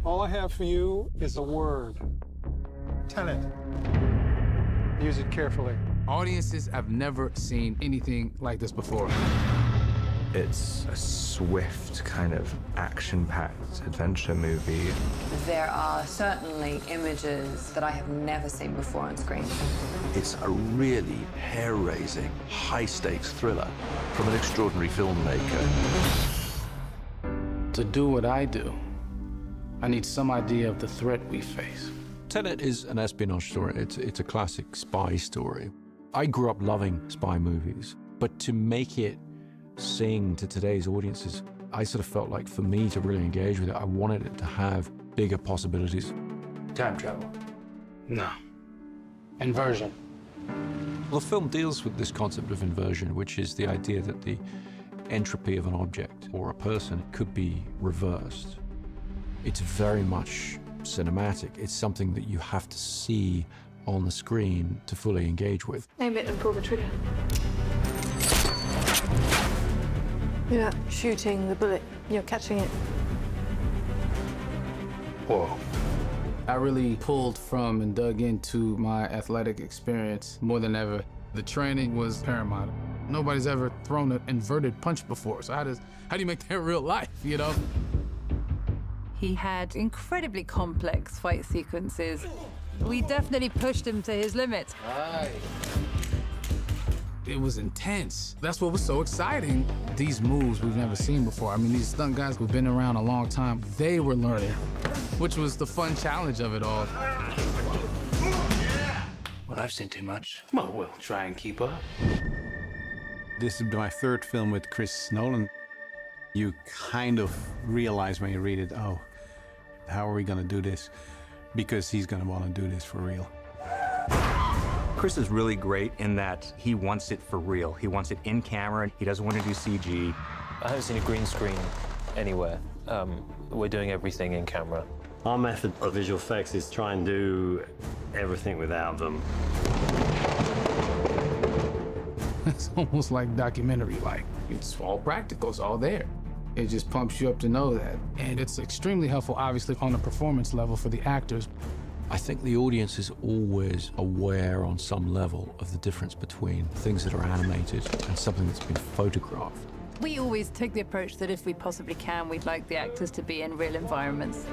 All I have for you is a word. Tenet. Use it carefully. Audiences have never seen anything like this before. It's a swift, kind of action-packed adventure movie. There are certainly images that I have never seen before on screen. It's a really hair-raising, high-stakes thriller from an extraordinary filmmaker. To do what I do, I need some idea of the threat we face. Tenet is an espionage story. It's a classic spy story. I grew up loving spy movies, but to make it sing to today's audiences, I sort of felt like for me to really engage with it, I wanted it to have bigger possibilities. Time travel? No. Inversion? Well, the film deals with this concept of inversion, which is the idea that the entropy of an object or a person could be reversed. It's very much cinematic. It's something that you have to see on the screen to fully engage with. Aim it and pull the trigger. You're not shooting the bullet, you're catching it. Whoa. I really pulled from and dug into my athletic experience more than ever. The training was paramount. Nobody's ever thrown an inverted punch before, so how do you make that real life, you know? He had incredibly complex fight sequences. We definitely pushed him to his limits. Right. It was intense. That's what was so exciting. These moves we've never seen before. I mean, these stunt guys who've been around a long time, they were learning, which was the fun challenge of it all. Well, I've seen too much. Well, we'll try and keep up. This is my third film with Chris Nolan. You kind of realize when you read it, oh, how are we gonna do this? Because he's gonna wanna do this for real. Chris is really great in that he wants it for real. He wants it in camera. He doesn't want to do CG. I haven't seen a green screen anywhere. We're doing everything in camera. Our method of visual effects is try and do everything without them. It's almost like documentary-like. It's all practical, it's all there. It just pumps you up to know that. And it's extremely helpful, obviously, on a performance level for the actors. I think the audience is always aware on some level of the difference between things that are animated and something that's been photographed. We always take the approach that if we possibly can, we'd like the actors to be in real environments.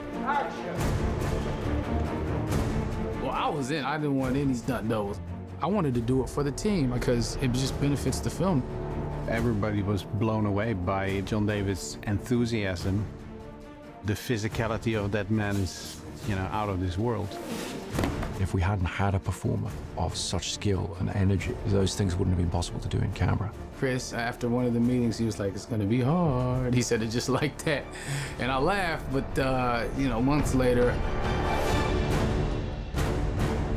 Well, I was in. I didn't want any stunt doubles. I wanted to do it for the team because it just benefits the film. Everybody was blown away by John David's enthusiasm. The physicality of that man is, you know, out of this world. If we hadn't had a performer of such skill and energy, those things wouldn't have been possible to do in camera. Chris, after one of the meetings, he was like, it's gonna be hard. He said it just like that. And I laughed, but, you know, months later,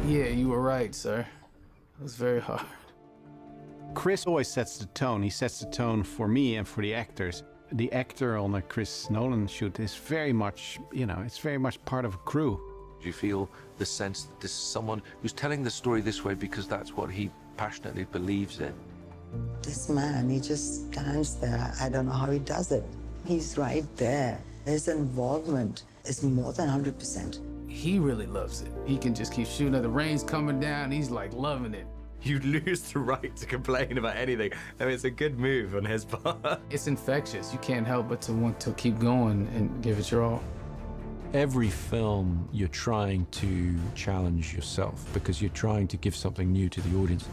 yeah, you were right, sir. It was very hard. Chris always sets the tone. He sets the tone for me and for the actors. The actor on a Chris Nolan shoot is very much, you know, it's very much part of a crew. Do you feel the sense that this is someone who's telling the story this way because that's what he passionately believes in? This man, he just stands there. I don't know how he does it. He's right there. His involvement is more than 100%. He really loves it. He can just keep shooting. The rain's coming down. He's like loving it. You lose the right to complain about anything. I mean, it's a good move on his part. It's infectious. You can't help but to want to keep going and give it your all. Every film, you're trying to challenge yourself because you're trying to give something new to the audience.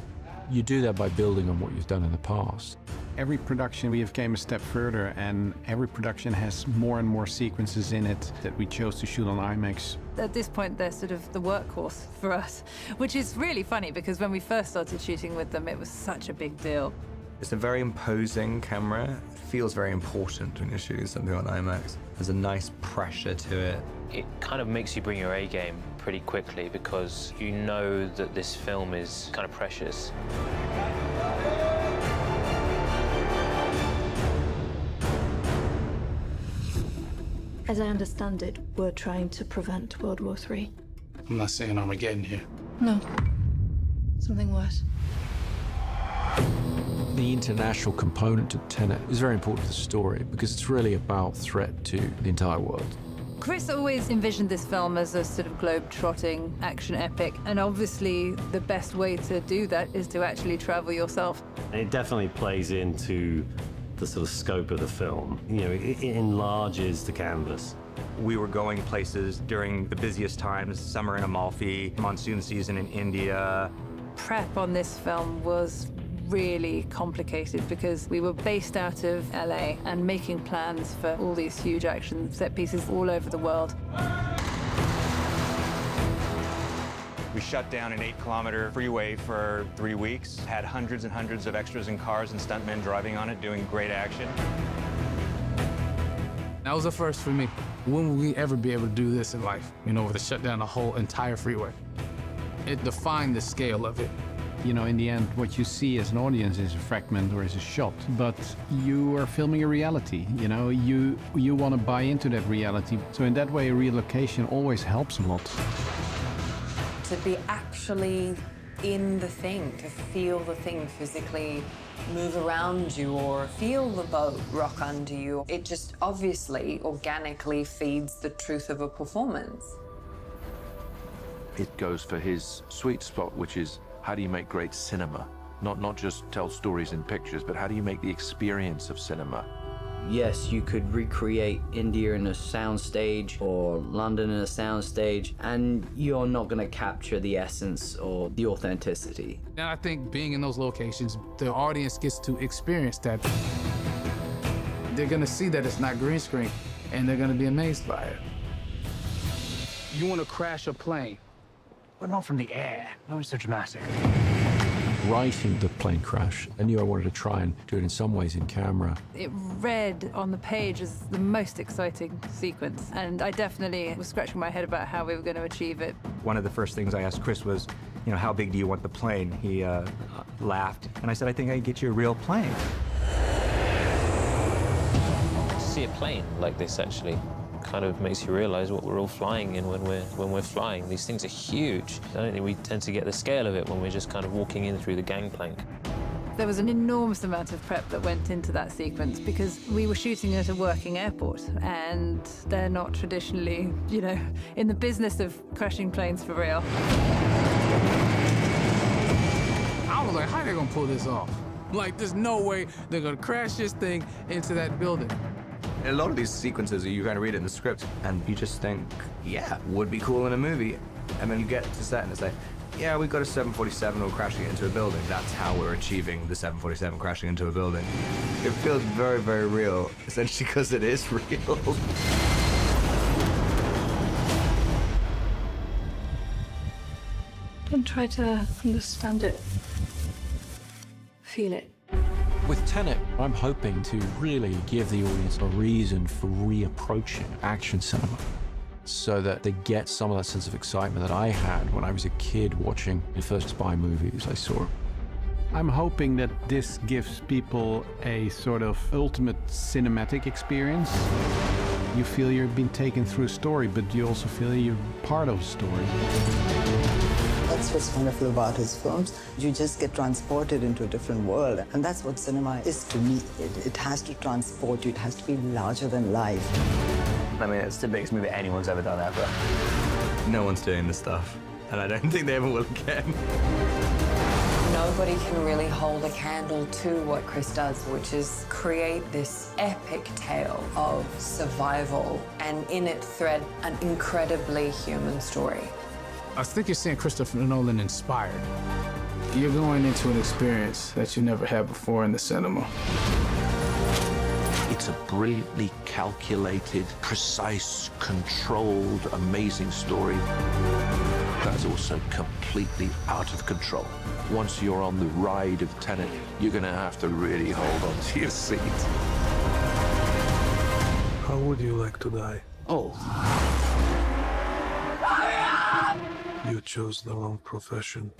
You do that by building on what you've done in the past. Every production we have came a step further, and every production has more and more sequences in it that we chose to shoot on IMAX. At this point, they're sort of the workhorse for us, which is really funny because when we first started shooting with them, it was such a big deal. It's a very imposing camera. It feels very important when you're shooting something on IMAX. There's a nice pressure to it. It kind of makes you bring your A game pretty quickly because you know that this film is kind of precious. As I understand it, we're trying to prevent World War III. I'm not saying Armageddon here. No. Something worse. The international component to Tenet is very important to the story because it's really about threat to the entire world. Chris always envisioned this film as a sort of globe-trotting action epic, and obviously the best way to do that is to actually travel yourself. It definitely plays into the sort of scope of the film. You know, it enlarges the canvas. We were going places during the busiest times, summer in Amalfi, monsoon season in India. Prep on this film was really complicated because we were based out of LA and making plans for all these huge action set pieces all over the world. We shut down an 8-kilometer freeway for 3 weeks, had hundreds and hundreds of extras and cars and stuntmen driving on it, doing great action. That was a first for me. When will we ever be able to do this in life? You know, to shut down a whole entire freeway. It defined the scale of it. You know, in the end, what you see as an audience is a fragment or is a shot, but you are filming a reality, you know? You want to buy into that reality. So in that way, a relocation always helps a lot. To be actually in the thing, to feel the thing physically move around you or feel the boat rock under you, it just obviously, organically feeds the truth of a performance. It goes for his sweet spot, which is how do you make great cinema? Not just tell stories in pictures, but how do you make the experience of cinema? Yes, you could recreate India in a soundstage or London in a soundstage, and you're not going to capture the essence or the authenticity. And I think being in those locations, the audience gets to experience that. They're going to see that it's not green screen, and they're going to be amazed by it. You want to crash a plane, but not from the air. That was so dramatic. Writing the plane crash, I knew I wanted to try and do it in some ways in camera. It read on the page as the most exciting sequence, and I definitely was scratching my head about how we were going to achieve it. One of the first things I asked Chris was, you know, how big do you want the plane? He laughed, and I said, I think I can get you a real plane. To see a plane like this actually kind of makes you realize what we're all flying in when we're flying. These things are huge. I don't think we tend to get the scale of it when we're just kind of walking in through the gangplank. There was an enormous amount of prep that went into that sequence because we were shooting at a working airport, and they're not traditionally, you know, in the business of crashing planes for real. I was like, how are they gonna pull this off? Like, there's no way they're gonna crash this thing into that building. A lot of these sequences, you kind of read it in the script, and you just think, yeah, would be cool in a movie. And then you get to set and it's like, yeah, we've got a 747 or crashing it into a building. That's how we're achieving the 747 crashing into a building. It feels very, very real, essentially because it is real. Don't try to understand it. Feel it. With Tenet, I'm hoping to really give the audience a reason for reapproaching action cinema so that they get some of that sense of excitement that I had when I was a kid watching the first spy movies I saw. I'm hoping that this gives people a sort of ultimate cinematic experience. You feel you've been taken through a story, but you also feel you're part of a story. That's what's wonderful about his films. You just get transported into a different world. And that's what cinema is to me. It has to transport you. It has to be larger than life. I mean, it's the biggest movie anyone's ever done ever. No one's doing this stuff, and I don't think they ever will again. Nobody can really hold a candle to what Chris does, which is create this epic tale of survival and in it thread an incredibly human story. I think you're seeing Christopher Nolan inspired. You're going into an experience that you never had before in the cinema. It's a brilliantly calculated, precise, controlled, amazing story that's also completely out of control. Once you're on the ride of Tenet, you're going to have to really hold on to your seat. How would you like to die? Oh. You chose the wrong profession.